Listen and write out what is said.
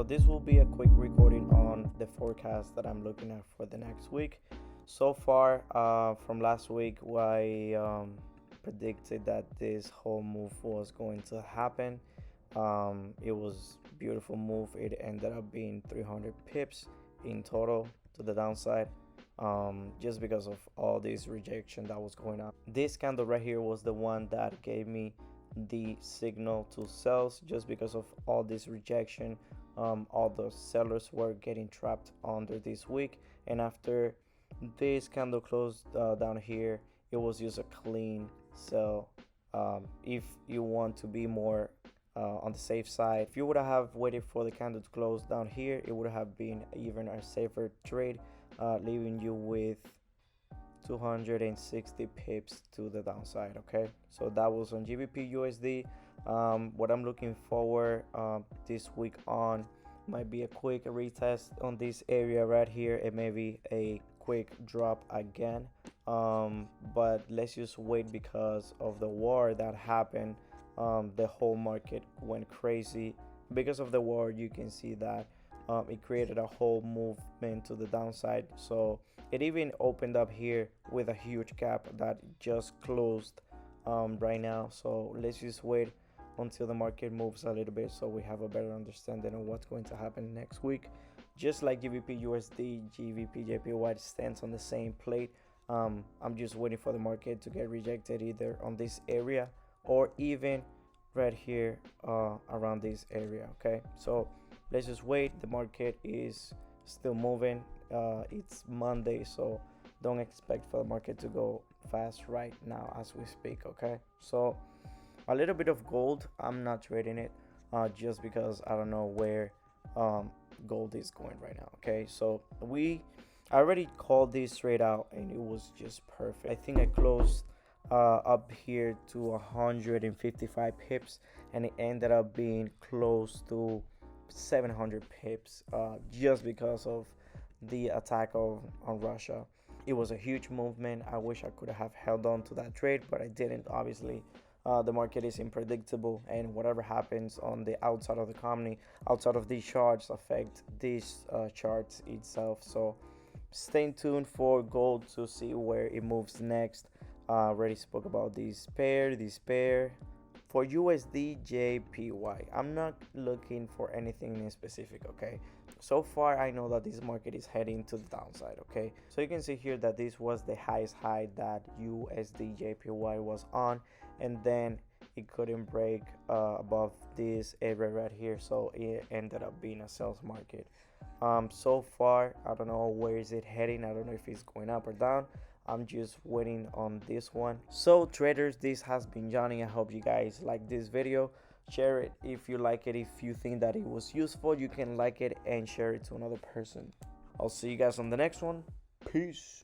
this will be a quick recording on the forecast that I'm looking at for the next week. So far, from last week, I predicted that this whole move was going to happen. It was beautiful move. It ended up being 300 pips in total to the downside. Just because of all this rejection that was going on. This candle right here was the one that gave me the signal to sells, just because of all this rejection. All the sellers were getting trapped under this week, and after this candle closed down here, it was just a clean sell. If you want to be more on the safe side, if you would have waited for the candle to close down here, it would have been even a safer trade, leaving you with 260 pips to the downside. Okay, so that was on GBP USD. What I'm looking forward this week on might be a quick retest on this area right here. It may be a quick drop again, but let's just wait because of the war that happened. The whole market went crazy because of the war. You can see that it created a whole movement to the downside, so it even opened up here with a huge gap that just closed right now. So let's just wait until the market moves a little bit so we have a better understanding of what's going to happen next week. Just like GBP USD, GBP JPY stands on the same plate. I'm just waiting for the market to get rejected either on this area or even right here around this area. Okay, so let's just wait. The market is still moving. It's Monday, so don't expect for the market to go fast right now as we speak. Okay, so a little bit of gold. I'm not trading it just because I don't know where gold is going right now. Okay, so I already called this straight out and it was just perfect. I think I closed up here to 155 pips and it ended up being close to 700 pips just because of the attack on Russia. It was a huge movement. I wish I could have held on to that trade, but I didn't. Obviously, the market is unpredictable, and whatever happens on the outside of the company, outside of these charts, affect these charts itself. So stay tuned for gold to see where it moves next. Already spoke about this pair. For USD JPY, I'm not looking for anything in specific. Okay, so far I know that this market is heading to the downside. Okay, so you can see here that this was the highest high that USD JPY was on, and then it couldn't break above this area right here, so it ended up being a sales market. So far I don't know where is it heading. I don't know if it's going up or down. I'm just waiting on this one. So traders, this has been Johnny. I hope you guys like this video. Share it if you like it. If you think that it was useful, you can like it and share it to another person. I'll see you guys on the next one. Peace.